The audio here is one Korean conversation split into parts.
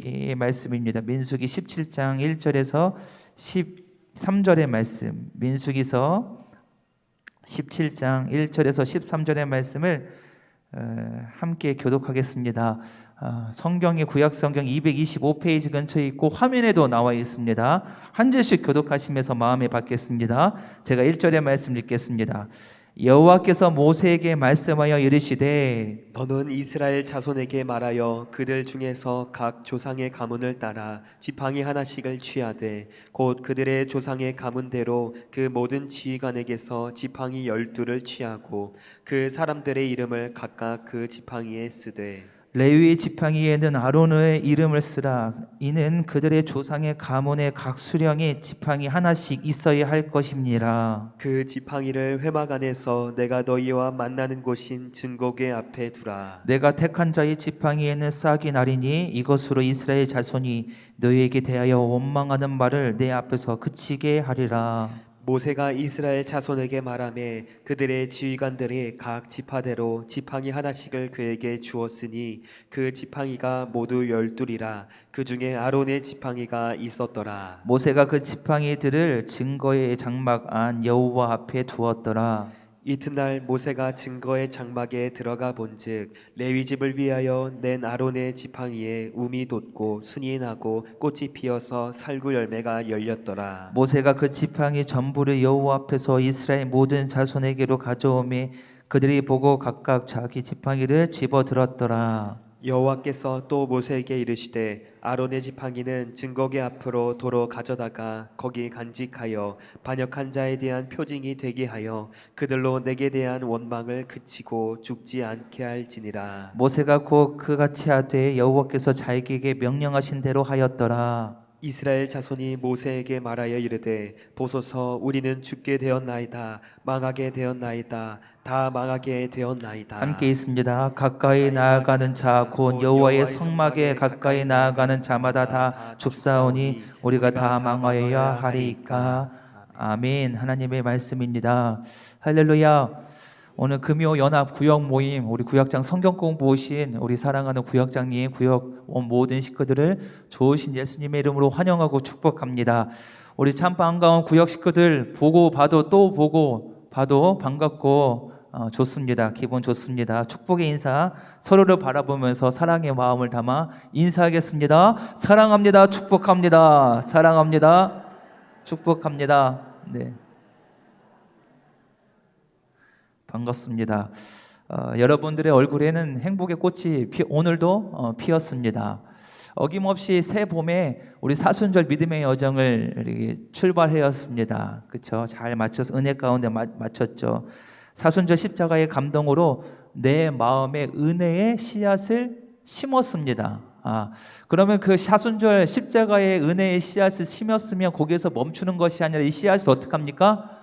민수기의 말씀입니다. 민수기 17장 1절에서 13절의 말씀, 민수기서 17장 1절에서 13절의 말씀을 함께 교독하겠습니다. 성경의 구약성경 225페이지 근처에 있고 화면에도 나와 있습니다. 한 절씩 교독하시면서 마음에 받겠습니다. 제가 1절의 말씀 읽겠습니다. 여호와께서 모세에게 말씀하여 이르시되 너는 이스라엘 자손에게 말하여 그들 중에서 각 조상의 가문을 따라 지팡이 하나씩을 취하되 곧 그들의 조상의 가문대로 그 모든 지휘관에게서 지팡이 12를 취하고 그 사람들의 이름을 각각 그 지팡이에 쓰되 레위의 지팡이에는 아론의 이름을 쓰라. 이는 그들의 조상의 가문의 각 수령이 지팡이 하나씩 있어야 할 것임니라. 그 지팡이를 회막 안에서 내가 너희와 만나는 곳인 증거궤 앞에 두라. 내가 택한 자의 지팡이에는 싹이 나리니 이것으로 이스라엘 자손이 너희에게 대하여 원망하는 말을 내 앞에서 그치게 하리라. 모세가 이스라엘 자손에게 말하며 그들의 지휘관들이 각 지파대로 지팡이 하나씩을 그에게 주었으니 그 지팡이가 모두 12이라. 그 중에 아론의 지팡이가 있었더라. 모세가 그 지팡이들을 증거의 장막 안 여호와 앞에 두었더라. 이튿날 모세가 증거의 장막에 들어가 본즉 레위 집을 위하여 낸 아론의 지팡이에 움이 돋고 순이 나고 꽃이 피어서 살구 열매가 열렸더라. 모세가 그 지팡이 전부를 여호와 앞에서 이스라엘 모든 자손에게로 가져오매 그들이 보고 각각 자기 지팡이를 집어들었더라. 여호와께서 또 모세에게 이르시되 아론의 지팡이는 증거궤 앞으로 도로 가져다가 거기 간직하여 반역한 자에 대한 표징이 되게 하여 그들로 내게 대한 원망을 그치고 죽지 않게 할지니라. 모세가 곧 그같이 하되 여호와께서 자기에게 명령하신 대로 하였더라. 이스라엘 자손이 모세에게 말하여 이르되 보소서 우리는 죽게 되었나이다. 망하게 되었나이다. 다 망하게 되었나이다. 함께 있습니다. 가까이 나아가는 자 곧 여호와의 성막에 가까이 나아가는 자마다 다 죽사오니 우리가 다 망하여야 하리이까. 아멘. 하나님의 말씀입니다. 할렐루야. 오늘 금요 연합 구역 모임, 우리 구역장 성경 공부 오신 우리 사랑하는 구역장님, 구역 온 모든 식구들을 좋으신 예수님의 이름으로 환영하고 축복합니다. 우리 참 반가운 구역 식구들 보고 봐도 또 보고 봐도 반갑고 좋습니다. 기분 좋습니다. 축복의 인사 서로를 바라보면서 사랑의 마음을 담아 인사하겠습니다. 사랑합니다. 축복합니다. 사랑합니다. 축복합니다. 네. 반갑습니다. 여러분들의 얼굴에는 행복의 꽃이 오늘도 피었습니다. 어김없이 새 봄에 우리 사순절 믿음의 여정을 출발하였습니다. 그렇죠? 잘 맞춰서 은혜 가운데 맞췄죠. 사순절 십자가의 감동으로 내 마음에 은혜의 씨앗을 심었습니다. 그러면 그 사순절 십자가의 은혜의 씨앗을 심었으면 거기에서 멈추는 것이 아니라 이 씨앗을 어떻게 합니까?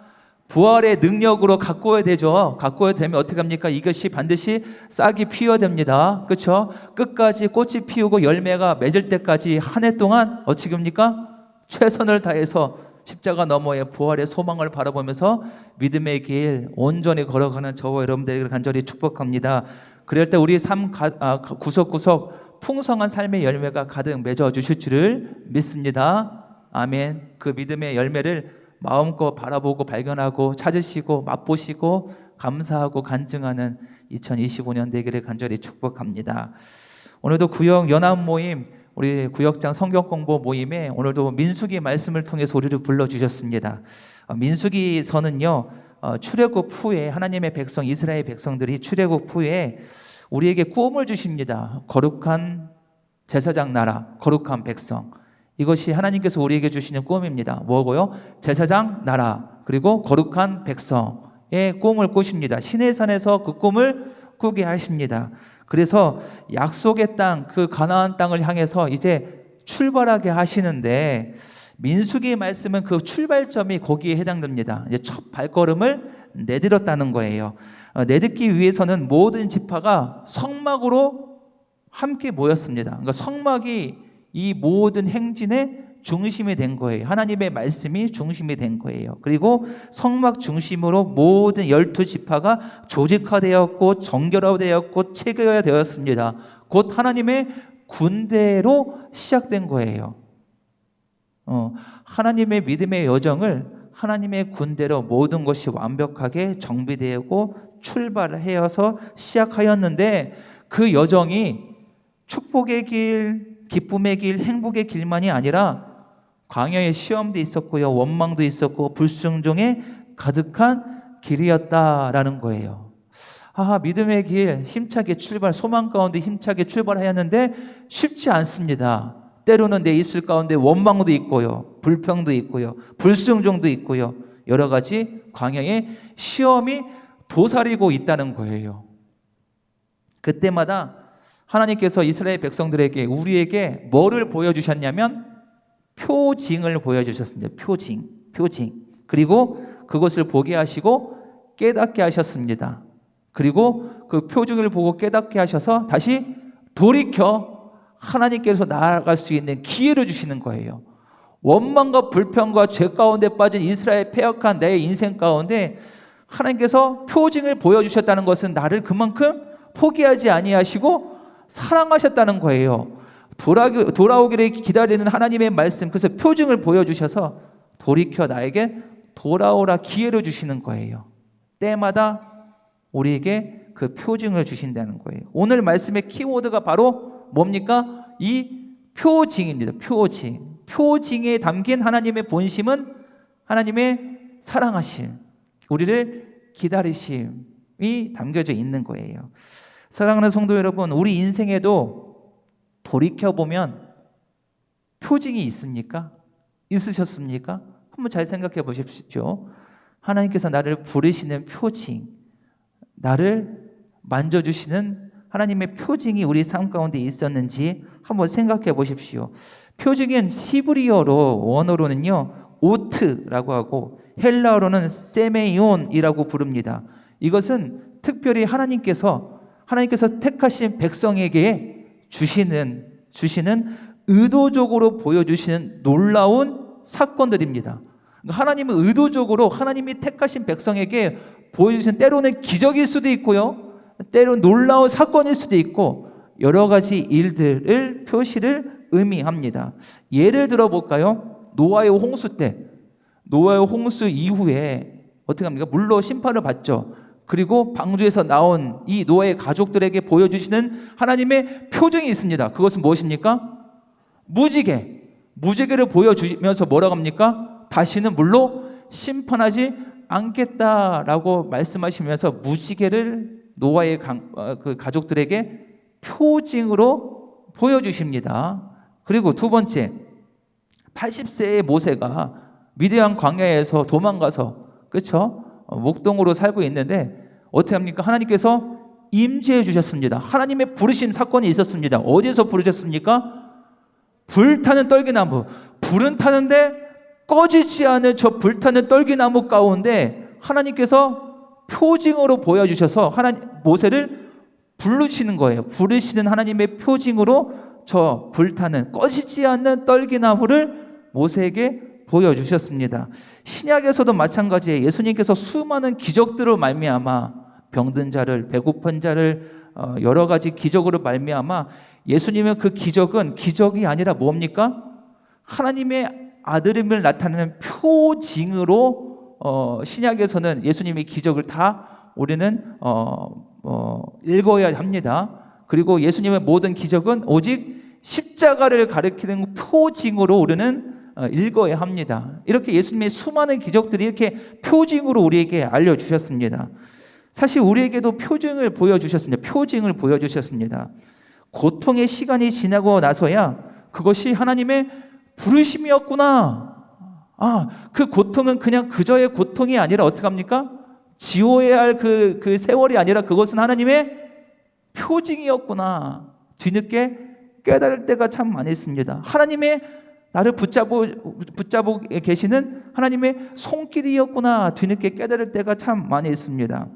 부활의 능력으로 가꿔야 되죠. 가꿔야 되면 어떻게 합니까? 이것이 반드시 싹이 피어야 됩니다. 그렇죠? 끝까지 꽃이 피우고 열매가 맺을 때까지 한 해 동안 어떻게 합니까? 최선을 다해서 십자가 너머의 부활의 소망을 바라보면서 믿음의 길 온전히 걸어가는 저와 여러분들에게 간절히 축복합니다. 그럴 때 우리 삶 구석구석 풍성한 삶의 열매가 가득 맺어 주실 줄을 믿습니다. 아멘. 그 믿음의 열매를 마음껏 바라보고 발견하고 찾으시고 맛보시고 감사하고 간증하는 2025년 되기를 간절히 축복합니다. 오늘도 구역 연합 모임, 우리 구역장 성경 공부 모임에 오늘도 민수기 말씀을 통해서 우리를 불러주셨습니다. 민수기서는요, 출애굽 후에 하나님의 백성 이스라엘 백성들이 출애굽 후에 우리에게 꿈을 주십니다. 거룩한 제사장 나라, 거룩한 백성. 이것이 하나님께서 우리에게 주시는 꿈입니다. 뭐고요? 제사장 나라 그리고 거룩한 백성의 꿈을 꾸십니다. 시내산에서 그 꿈을 꾸게 하십니다. 그래서 약속의 땅, 그 가나안 땅을 향해서 이제 출발하게 하시는데 민수기의 말씀은 그 출발점이 거기에 해당됩니다. 이제 첫 발걸음을 내딛었다는 거예요. 내딛기 위해서는 모든 지파가 성막으로 함께 모였습니다. 그러니까 성막이 이 모든 행진의 중심이 된 거예요. 하나님의 말씀이 중심이 된 거예요. 그리고 성막 중심으로 모든 12지파가 조직화되었고 정결화되었고 체계화되었습니다. 곧 하나님의 군대로 시작된 거예요. 하나님의 믿음의 여정을 하나님의 군대로 모든 것이 완벽하게 정비되고 출발하여서 시작하였는데, 그 여정이 축복의 길, 기쁨의 길, 행복의 길만이 아니라 광야의 시험도 있었고요, 원망도 있었고 불순종에 가득한 길이었다라는 거예요. 믿음의 길 힘차게 출발, 소망 가운데 힘차게 출발하였는데 쉽지 않습니다. 때로는 내 입술 가운데 원망도 있고요, 불평도 있고요, 불순종도 있고요, 여러 가지 광야의 시험이 도사리고 있다는 거예요. 그때마다 하나님께서 이스라엘 백성들에게, 우리에게 뭐를 보여주셨냐면 표징을 보여주셨습니다. 표징. 그리고 그것을 보게 하시고 깨닫게 하셨습니다. 그리고 그 표징을 보고 깨닫게 하셔서 다시 돌이켜 하나님께서 나아갈 수 있는 기회를 주시는 거예요. 원망과 불평과 죄 가운데 빠진 이스라엘 패역한 내 인생 가운데 하나님께서 표징을 보여주셨다는 것은 나를 그만큼 포기하지 아니하시고 사랑하셨다는 거예요. 돌아오기를 기다리는 하나님의 말씀, 그래서 표징을 보여주셔서 돌이켜 나에게 돌아오라 기회를 주시는 거예요. 때마다 우리에게 그 표징을 주신다는 거예요. 오늘 말씀의 키워드가 바로 뭡니까? 이 표징입니다. 표징에 담긴 하나님의 본심은 하나님의 사랑하심, 우리를 기다리심이 담겨져 있는 거예요. 사랑하는 성도 여러분, 우리 인생에도 돌이켜보면 표징이 있습니까? 있으셨습니까? 한번 잘 생각해 보십시오. 하나님께서 나를 부르시는 표징, 나를 만져주시는 하나님의 표징이 우리 삶 가운데 있었는지 한번 생각해 보십시오. 표징은 히브리어로, 원어로는요 오트라고 하고 헬라어로는 세메온이라고 부릅니다. 이것은 특별히 하나님께서 택하신 백성에게 주시는 의도적으로 보여주시는 놀라운 사건들입니다. 하나님은 의도적으로 하나님이 택하신 백성에게 보여주신, 때로는 기적일 수도 있고요, 때로는 놀라운 사건일 수도 있고, 여러 가지 일들을 표시를 의미합니다. 예를 들어 볼까요? 노아의 홍수 이후에 어떻게 합니까? 물로 심판을 받죠. 그리고 방주에서 나온 이 노아의 가족들에게 보여주시는 하나님의 표징이 있습니다. 그것은 무엇입니까? 무지개를 보여주면서 뭐라고 합니까? 다시는 물로 심판하지 않겠다라고 말씀하시면서 무지개를 노아의 그 가족들에게 표징으로 보여주십니다. 그리고 두 번째, 80세의 모세가 미디안 광야에서 도망가서, 그렇죠? 목동으로 살고 있는데 어떻게 합니까? 하나님께서 임재해 주셨습니다. 하나님의 부르심 사건이 있었습니다. 어디에서 부르셨습니까? 불타는 떨기나무, 불은 타는데 꺼지지 않은 저 불타는 떨기나무 가운데 하나님께서 표징으로 보여주셔서 모세를 부르시는 거예요. 부르시는 하나님의 표징으로 저 불타는 꺼지지 않는 떨기나무를 모세에게 보여주셨습니다. 신약에서도 마찬가지예요. 예수님께서 수많은 기적들을 말미암아 병든 자를, 배고픈 자를 여러 가지 기적으로 말미암아, 예수님은 그 기적은 기적이 아니라 뭡니까? 하나님의 아들임을 나타내는 표징으로 신약에서는 예수님의 기적을 다 우리는 읽어야 합니다. 그리고 예수님의 모든 기적은 오직 십자가를 가리키는 표징으로 우리는 읽어야 합니다. 이렇게 예수님의 수많은 기적들이 이렇게 표징으로 우리에게 알려주셨습니다. 사실 우리에게도 표징을 보여주셨습니다. 고통의 시간이 지나고 나서야 그것이 하나님의 부르심이었구나. 그 고통은 그냥 그저의 고통이 아니라 어떻게 합니까? 지워야 할 그 세월이 아니라 그것은 하나님의 표징이었구나. 뒤늦게 깨달을 때가 참 많이 있습니다. 하나님의 나를 붙잡고 계시는 하나님의 손길이었구나. 뒤늦게 깨달을 때가 참 많이 있습니다.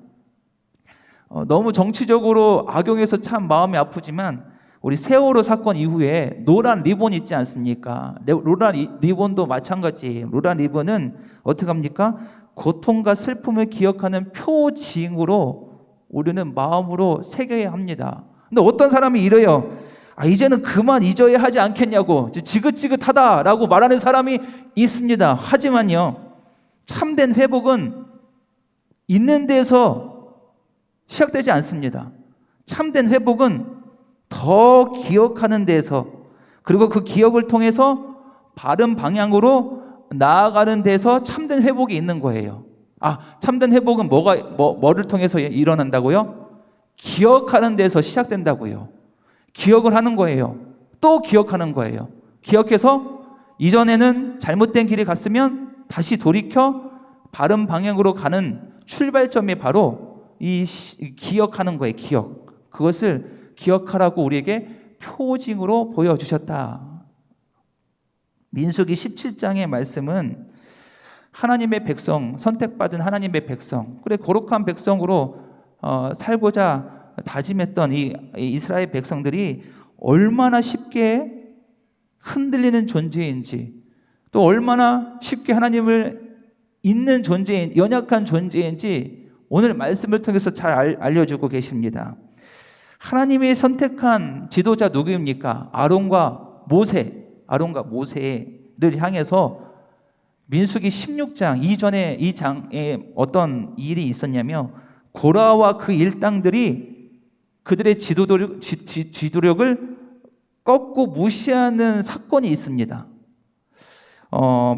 너무 정치적으로 악용해서 참 마음이 아프지만 우리 세월호 사건 이후에 노란 리본 있지 않습니까? 노란 리본도 마찬가지예요. 노란 리본은 어떻게 합니까? 고통과 슬픔을 기억하는 표징으로 우리는 마음으로 새겨야 합니다. 근데 어떤 사람이 이래요. 이제는 그만 잊어야 하지 않겠냐고 지긋지긋하다라고 말하는 사람이 있습니다. 하지만요, 참된 회복은 있는 데서 시작되지 않습니다. 참된 회복은 더 기억하는 데서, 그리고 그 기억을 통해서 바른 방향으로 나아가는 데서 참된 회복이 있는 거예요. 참된 회복은 뭐를 통해서 일어난다고요? 기억하는 데서 시작된다고요. 기억을 하는 거예요. 또 기억하는 거예요. 기억해서 이전에는 잘못된 길이 갔으면 다시 돌이켜 바른 방향으로 가는 출발점이 바로 기억하는 거예요. 기억. 그것을 기억하라고 우리에게 표징으로 보여주셨다. 민수기 17장의 말씀은 하나님의 백성, 선택받은 하나님의 백성, 그래 거룩한 백성으로 살고자 다짐했던 이 이스라엘 백성들이 얼마나 쉽게 흔들리는 존재인지, 또 얼마나 쉽게 하나님을 잊는 존재인, 연약한 존재인지 오늘 말씀을 통해서 잘 알려주고 계십니다. 하나님이 선택한 지도자 누구입니까? 아론과 모세를 향해서 민수기 16장 이전에 이 장에 어떤 일이 있었냐면, 고라와 그 일당들이 그들의 지도력을 꺾고 무시하는 사건이 있습니다.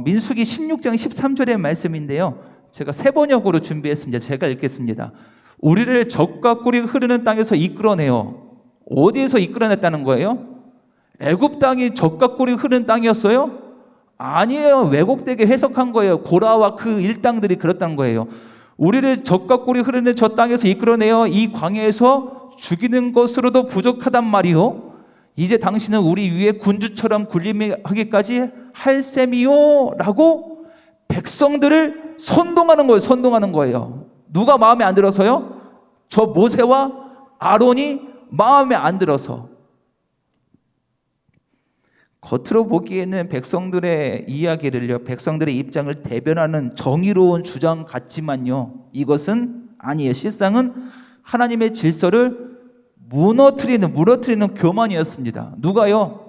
민수기 16장 13절의 말씀인데요, 제가 세 번역으로 준비했습니다. 제가 읽겠습니다. 우리를 적과 꿀이 흐르는 땅에서 이끌어내요. 어디에서 이끌어냈다는 거예요? 애굽 땅이 적과 꿀이 흐르는 땅이었어요? 아니에요. 왜곡되게 해석한 거예요. 고라와 그 일당들이 그랬다는 거예요. 우리를 적과 꿀이 흐르는 저 땅에서 이끌어내어 이 광야에서 죽이는 것으로도 부족하단 말이요. 이제 당신은 우리 위에 군주처럼 군림하기까지 할 셈이요. 라고 백성들을 선동하는 거예요. 선동하는 거예요. 누가 마음에 안 들어서요? 저 모세와 아론이 마음에 안 들어서. 겉으로 보기에는 백성들의 이야기를요, 백성들의 입장을 대변하는 정의로운 주장 같지만요, 이것은 아니에요. 실상은 하나님의 질서를 무너뜨리는 교만이었습니다. 누가요?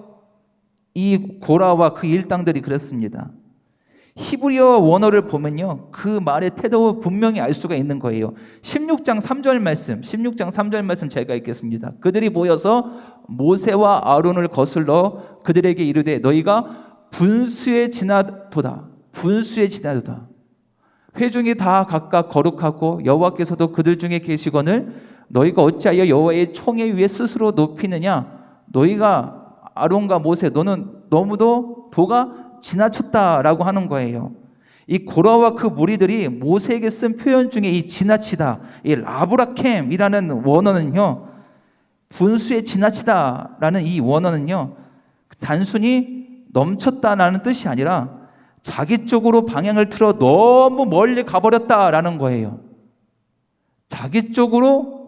이 고라와 그 일당들이 그랬습니다. 히브리어 원어를 보면요, 그 말의 태도를 분명히 알 수가 있는 거예요. 16장 3절 말씀 제가 읽겠습니다. 그들이 모여서 모세와 아론을 거슬러 그들에게 이르되 너희가 분수에 지나도다. 회중이 다 각각 거룩하고 여호와께서도 그들 중에 계시거늘 너희가 어찌하여 여호와의 총회 위에 스스로 높이느냐? 너희가 아론과 모세, 너는 너무도 도가 지나쳤다라고 하는 거예요. 이 고라와 그 무리들이 모세에게 쓴 표현 중에 이 지나치다, 이 라브라켐이라는 원어는요, 분수에 지나치다라는 이 원어는요, 단순히 넘쳤다라는 뜻이 아니라 자기 쪽으로 방향을 틀어 너무 멀리 가버렸다라는 거예요. 자기 쪽으로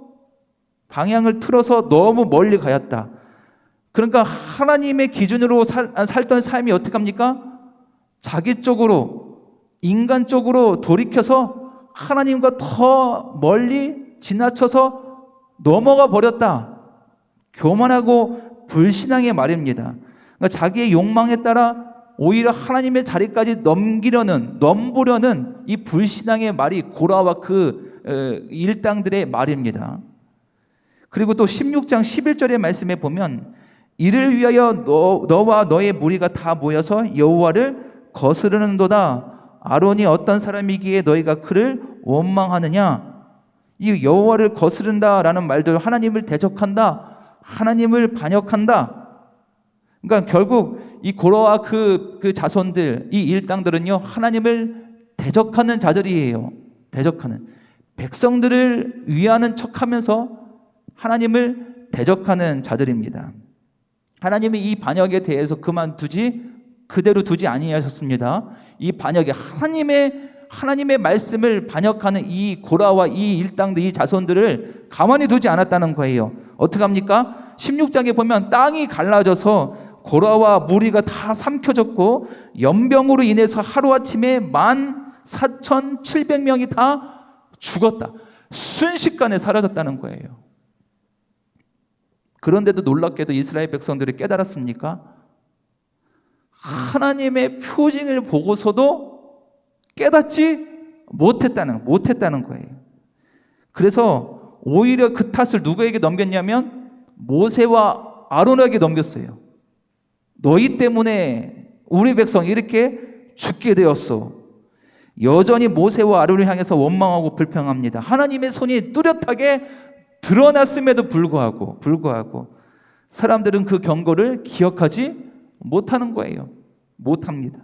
방향을 틀어서 너무 멀리 가였다. 그러니까 하나님의 기준으로 살던 삶이 어떻게 합니까? 자기 쪽으로, 인간 쪽으로 돌이켜서 하나님과 더 멀리 지나쳐서 넘어가 버렸다. 교만하고 불신앙의 말입니다. 그러니까 자기의 욕망에 따라 오히려 하나님의 자리까지 넘보려는 이 불신앙의 말이 고라와 그 일당들의 말입니다. 그리고 또 16장 11절의 말씀에 보면 이를 위하여 너와 너의 무리가 다 모여서 여호와를 거스르는도다. 아론이 어떤 사람이기에 너희가 그를 원망하느냐? 이 여호와를 거스른다라는 말도 하나님을 대적한다, 하나님을 반역한다. 그러니까 결국 이 고라와 그 자손들, 이 일당들은요, 하나님을 대적하는 자들이에요. 대적하는, 백성들을 위하는 척하면서 하나님을 대적하는 자들입니다. 하나님이 이 반역에 대해서 그대로 두지 아니하셨습니다. 이 반역에 하나님의 말씀을 반역하는 이 고라와 이 일당들, 이 자손들을 가만히 두지 않았다는 거예요. 어떻게 합니까? 16장에 보면 땅이 갈라져서 고라와 무리가 다 삼켜졌고 연병으로 인해서 하루아침에 14,700명이 다 죽었다. 순식간에 사라졌다는 거예요. 그런데도 놀랍게도 이스라엘 백성들이 깨달았습니까? 하나님의 표징을 보고서도 깨닫지 못했다는 거예요. 그래서 오히려 그 탓을 누구에게 넘겼냐면 모세와 아론에게 넘겼어요. 너희 때문에 우리 백성이 이렇게 죽게 되었어. 여전히 모세와 아론을 향해서 원망하고 불평합니다. 하나님의 손이 뚜렷하게 드러났음에도 불구하고 사람들은 그 경고를 기억하지 못하는 거예요. 못합니다.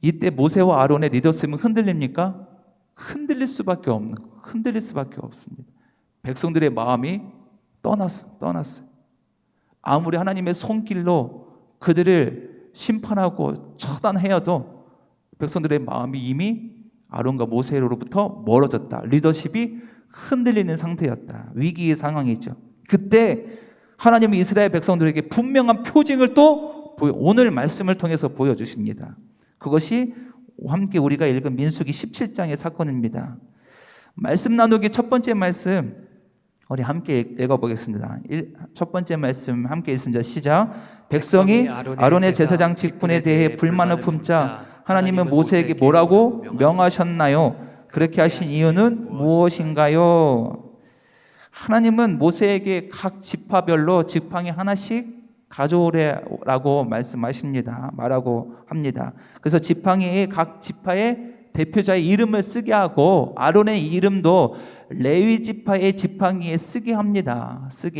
이때 모세와 아론의 리더십은 흔들립니까? 흔들릴 수밖에 없습니다. 백성들의 마음이 떠났어요. 아무리 하나님의 손길로 그들을 심판하고 처단해야도 백성들의 마음이 이미 아론과 모세로부터 멀어졌다. 리더십이 흔들리는 상태였다. 위기의 상황이죠. 그때 하나님은 이스라엘 백성들에게 분명한 표징을 또 오늘 말씀을 통해서 보여주십니다. 그것이 함께 우리가 읽은 민수기 17장의 사건입니다. 말씀 나누기 첫 번째 말씀 우리 함께 읽어보겠습니다. 첫 번째 말씀 함께 읽습니다. 시작. 백성이 아론의 제사장 직분에 대해 불만을 품자 하나님은 모세에게 뭐라고 명하셨나요? 그렇게 하신 이유는 무엇인가요? 하나님은 모세에게 각 지파별로 지팡이 하나씩 가져오라고 말하고 합니다. 그래서 지팡이에 각 지파의 대표자의 이름을 쓰게 하고 아론의 이름도 레위 지파의 지팡이에 쓰게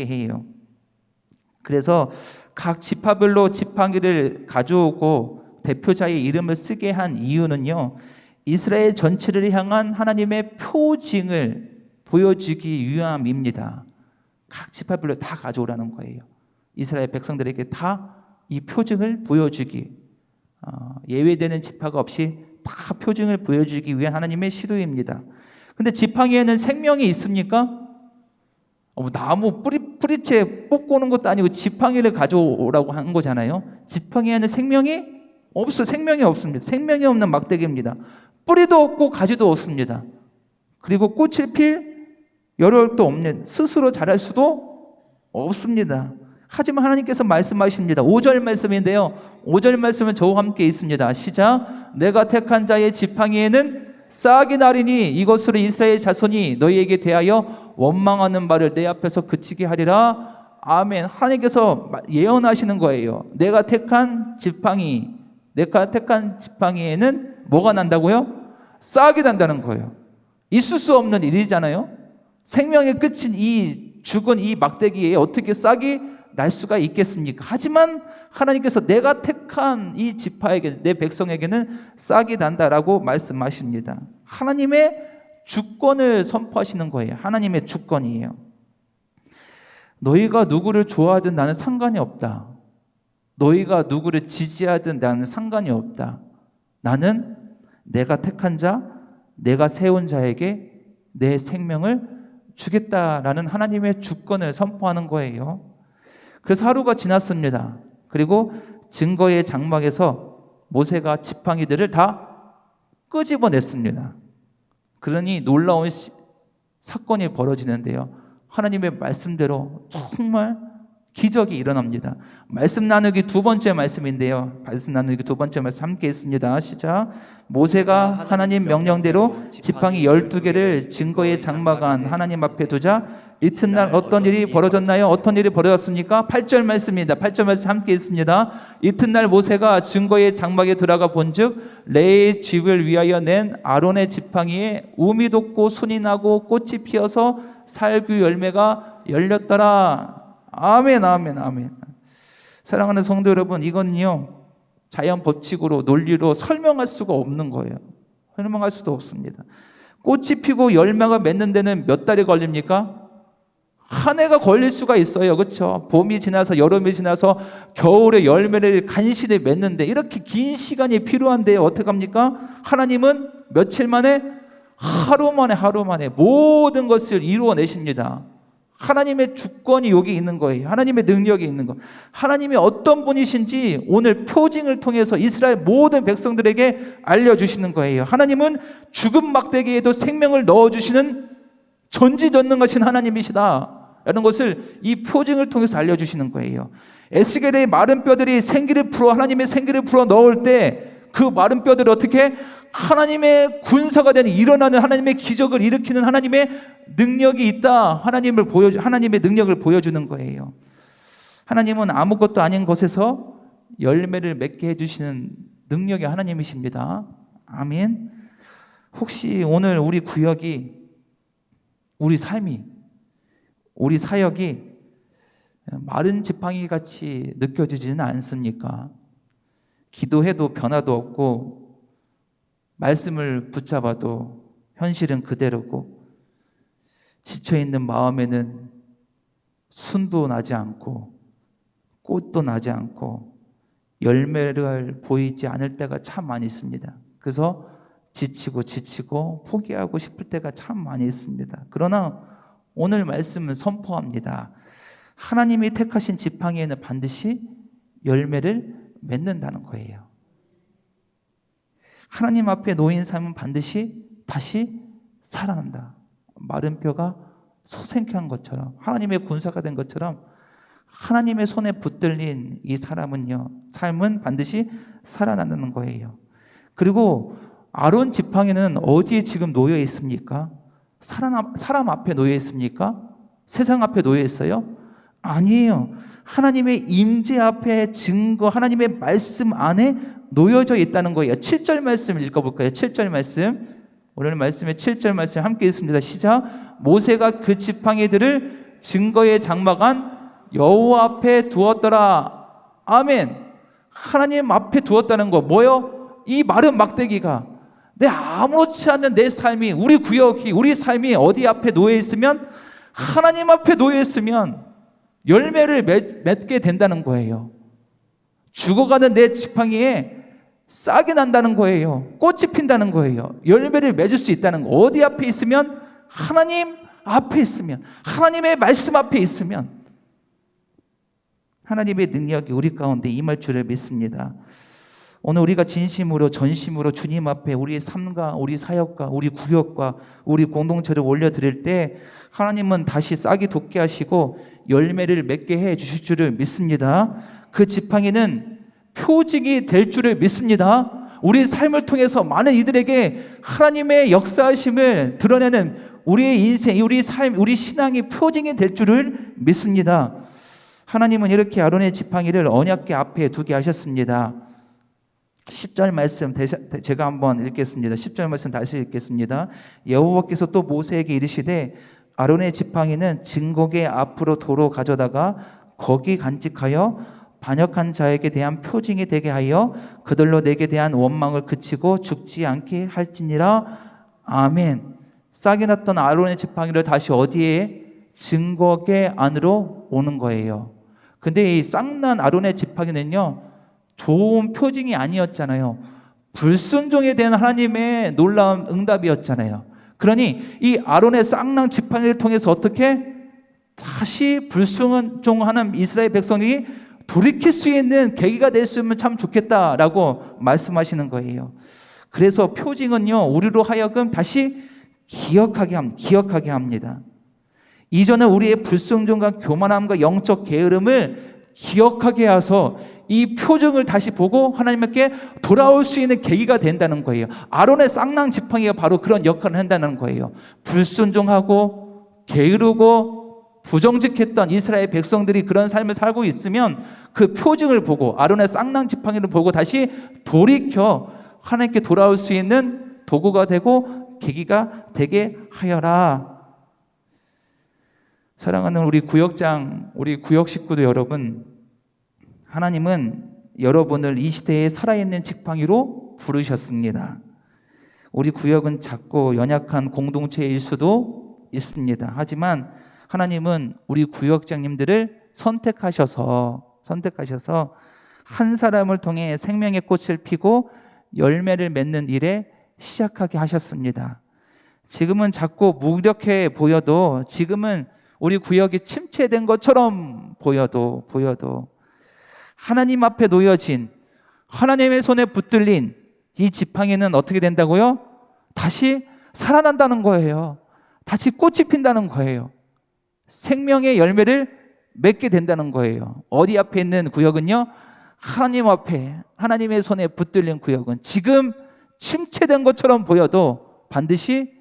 해요. 그래서 각 지파별로 지팡이를 가져오고 대표자의 이름을 쓰게 한 이유는요, 이스라엘 전체를 향한 하나님의 표징을 보여주기 위함입니다. 각 지파별로 다 가져오라는 거예요. 이스라엘 백성들에게 다 이 표징을 보여주기, 예외되는 지파가 없이 다 표징을 보여주기 위한 하나님의 시도입니다. 근데 지팡이에는 생명이 있습니까? 나무 뿌리채 뽑고 오는 것도 아니고 지팡이를 가져오라고 한 거잖아요. 지팡이에는 생명이 없습니다. 생명이 없는 막대기입니다. 뿌리도 없고 가지도 없습니다. 그리고 꽃을 필 여력도 없는, 스스로 자랄 수도 없습니다. 하지만 하나님께서 말씀하십니다. 5절 말씀인데요, 5절 말씀은 저와 함께 있습니다. 시작. 내가 택한 자의 지팡이에는 싹이 나리니 이것으로 이스라엘 자손이 너희에게 대하여 원망하는 말을 내 앞에서 그치게 하리라. 아멘. 하나님께서 예언하시는 거예요. 내가 택한 지팡이에는 뭐가 난다고요? 싹이 난다는 거예요. 있을 수 없는 일이잖아요. 생명의 끝인 이 죽은 이 막대기에 어떻게 싹이 날 수가 있겠습니까? 하지만 하나님께서 내가 택한 이 지파에게, 내 백성에게는 싹이 난다라고 말씀하십니다. 하나님의 주권을 선포하시는 거예요. 하나님의 주권이에요. 너희가 누구를 좋아하든 나는 상관이 없다. 너희가 누구를 지지하든 나는 상관이 없다. 나는 내가 택한 자, 내가 세운 자에게 내 생명을 주겠다라는 하나님의 주권을 선포하는 거예요. 그래서 하루가 지났습니다. 그리고 증거의 장막에서 모세가 지팡이들을 다 끄집어냈습니다. 그러니 놀라운 사건이 벌어지는데요, 하나님의 말씀대로 정말 기적이 일어납니다. 말씀 나누기 두 번째 말씀인데요, 말씀 나누기 두 번째 말씀 함께 있습니다. 시작. 모세가 하나님 명령대로 지팡이 12개를 증거의 장막 안 하나님 앞에 두자 이튿날 어떤 일이 벌어졌나요? 어떤 일이 벌어졌습니까? 8절 말씀입니다. 8절 말씀 함께 있습니다. 이튿날 모세가 증거의 장막에 들어가 본즉 레의 집을 위하여 낸 아론의 지팡이에 우미 돋고 순이 나고 꽃이 피어서 살구 열매가 열렸더라. 아멘, 아멘, 아멘. 사랑하는 성도 여러분, 이건요 자연 법칙으로 논리로 설명할 수가 없는 거예요. 설명할 수도 없습니다. 꽃이 피고 열매가 맺는 데는 몇 달이 걸립니까? 한 해가 걸릴 수가 있어요. 그렇죠? 봄이 지나서 여름이 지나서 겨울에 열매를 간신히 맺는데 이렇게 긴 시간이 필요한데 어떡합니까? 하나님은 며칠 만에, 하루 만에 모든 것을 이루어내십니다. 하나님의 주권이 여기 있는 거예요. 하나님의 능력이 있는 거. 하나님이 어떤 분이신지 오늘 표징을 통해서 이스라엘 모든 백성들에게 알려주시는 거예요. 하나님은 죽은 막대기에도 생명을 넣어주시는 전지전능하신 하나님이시다. 라는 것을 이 표징을 통해서 알려주시는 거예요. 에스겔의 마른 뼈들이 생기를 불어 하나님의 생기를 불어 넣을 때 그 마른 뼈들을 어떻게 하나님의 군사가 되는 일어나는 하나님의 기적을 일으키는 하나님의 능력이 있다. 하나님의 능력을 보여주는 거예요. 하나님은 아무것도 아닌 것에서 열매를 맺게 해주시는 능력의 하나님이십니다. 아멘. 혹시 오늘 우리 구역이, 우리 삶이, 우리 사역이 마른 지팡이 같이 느껴지지는 않습니까? 기도해도 변화도 없고 말씀을 붙잡아도 현실은 그대로고 지쳐있는 마음에는 순도 나지 않고 꽃도 나지 않고 열매를 보이지 않을 때가 참 많이 있습니다. 그래서 지치고 포기하고 싶을 때가 참 많이 있습니다. 그러나 오늘 말씀은 선포합니다. 하나님이 택하신 지팡이에는 반드시 열매를 맺는다는 거예요. 하나님 앞에 놓인 삶은 반드시 다시 살아난다. 마른 뼈가 소생케 것처럼, 하나님의 군사가 된 것처럼 하나님의 손에 붙들린 이 삶은 반드시 살아나는 거예요. 그리고 아론 지팡이는 어디에 지금 놓여 있습니까? 사람 앞에 놓여 있습니까? 세상 앞에 놓여 있어요? 아니에요. 하나님의 임재 앞에 증거, 하나님의 말씀 안에 놓여져 있다는 거예요. 7절 말씀 읽어볼까요? 7절 말씀. 오늘 말씀의 7절 말씀 함께 읽습니다. 시작. 모세가 그 지팡이들을 증거의 장막 안 여호와 앞에 두었더라. 아멘. 하나님 앞에 두었다는 거 뭐요? 이 마른 막대기가 내 아무렇지 않은 내 삶이, 우리 구역이, 우리 삶이 어디 앞에 놓여 있으면, 하나님 앞에 놓여 있으면 열매를 맺게 된다는 거예요. 죽어가는 내 지팡이에 싹이 난다는 거예요. 꽃이 핀다는 거예요. 열매를 맺을 수 있다는 거. 어디 앞에 있으면? 하나님 앞에 있으면, 하나님의 말씀 앞에 있으면 하나님의 능력이 우리 가운데 임할 줄을 믿습니다. 오늘 우리가 진심으로 전심으로 주님 앞에 우리의 삶과 우리 사역과 우리 구역과 우리 공동체를 올려드릴 때 하나님은 다시 싹이 돋게 하시고 열매를 맺게 해 주실 줄을 믿습니다. 그 지팡이는 표징이 될 줄을 믿습니다. 우리 삶을 통해서 많은 이들에게 하나님의 역사하심을 드러내는 우리의 인생, 우리 삶, 우리 신앙이 표징이 될 줄을 믿습니다. 하나님은 이렇게 아론의 지팡이를 언약궤 앞에 두게 하셨습니다. 10절 말씀 제가 한번 읽겠습니다. 10절 말씀 다시 읽겠습니다. 여호와께서 또 모세에게 이르시되 아론의 지팡이는 증거궤 앞으로 도로 가져다가 거기 간직하여 반역한 자에게 대한 표징이 되게 하여 그들로 내게 대한 원망을 그치고 죽지 않게 할지니라. 아멘. 싹이 났던 아론의 지팡이를 다시 어디에? 증거궤 안으로 오는 거예요. 근데 이 싹난 아론의 지팡이는요, 좋은 표징이 아니었잖아요. 불순종에 대한 하나님의 놀라운 응답이었잖아요. 그러니 이 아론의 쌍난 지팡이를 통해서 어떻게 다시 불순종하는 이스라엘 백성이 돌이킬 수 있는 계기가 됐으면 참 좋겠다라고 말씀하시는 거예요. 그래서 표징은요, 우리로 하여금 다시 기억하게 합니다. 이전에 우리의 불순종과 교만함과 영적 게으름을 기억하게 해서 이 표징을 다시 보고 하나님께 돌아올 수 있는 계기가 된다는 거예요. 아론의 쌍난 지팡이가 바로 그런 역할을 한다는 거예요. 불순종하고 게으르고 부정직했던 이스라엘 백성들이 그런 삶을 살고 있으면 그 표징을 보고, 아론의 쌍난 지팡이를 보고 다시 돌이켜 하나님께 돌아올 수 있는 도구가 되고 계기가 되게 하여라. 사랑하는 우리 구역장, 우리 구역 식구들 여러분, 하나님은 여러분을 이 시대에 살아있는 지팡이로 부르셨습니다. 우리 구역은 작고 연약한 공동체일 수도 있습니다. 하지만 하나님은 우리 구역장님들을 선택하셔서 한 사람을 통해 생명의 꽃을 피고 열매를 맺는 일에 시작하게 하셨습니다. 지금은 작고 무력해 보여도, 지금은 우리 구역이 침체된 것처럼 보여도 하나님 앞에 놓여진, 하나님의 손에 붙들린 이 지팡이는 어떻게 된다고요? 다시 살아난다는 거예요. 다시 꽃이 핀다는 거예요. 생명의 열매를 맺게 된다는 거예요. 어디 앞에 있는 구역은요? 하나님 앞에, 하나님의 손에 붙들린 구역은 지금 침체된 것처럼 보여도 반드시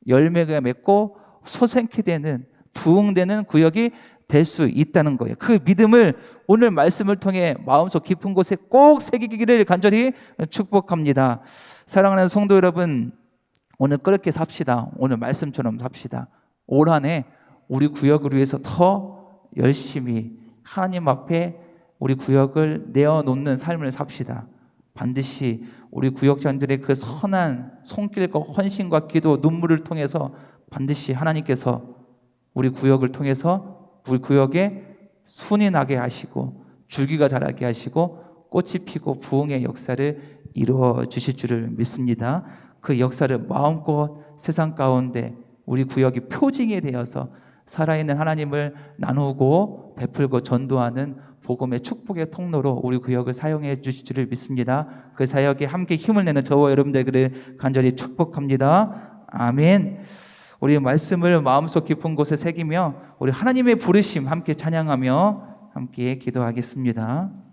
열매가 맺고 소생케 되는, 부흥되는 구역이 될 수 있다는 거예요. 그 믿음을 오늘 말씀을 통해 마음속 깊은 곳에 꼭 새기기를 간절히 축복합니다. 사랑하는 성도 여러분, 오늘 그렇게 삽시다. 오늘 말씀처럼 삽시다. 올 한 해 우리 구역을 위해서 더 열심히 하나님 앞에 우리 구역을 내어놓는 삶을 삽시다. 반드시 우리 구역장들의 그 선한 손길과 헌신과 기도, 눈물을 통해서 반드시 하나님께서 우리 구역을 통해서 우리 구역에 순이 나게 하시고 줄기가 자라게 하시고 꽃이 피고 부흥의 역사를 이루어 주실 줄을 믿습니다. 그 역사를 마음껏 세상 가운데 우리 구역이 표징이 되어서 살아있는 하나님을 나누고 베풀고 전도하는 복음의 축복의 통로로 우리 구역을 사용해 주실 줄을 믿습니다. 그 사역에 함께 힘을 내는 저와 여러분들을 간절히 축복합니다. 아멘. 우리 말씀을 마음속 깊은 곳에 새기며 우리 하나님의 부르심 함께 찬양하며 함께 기도하겠습니다.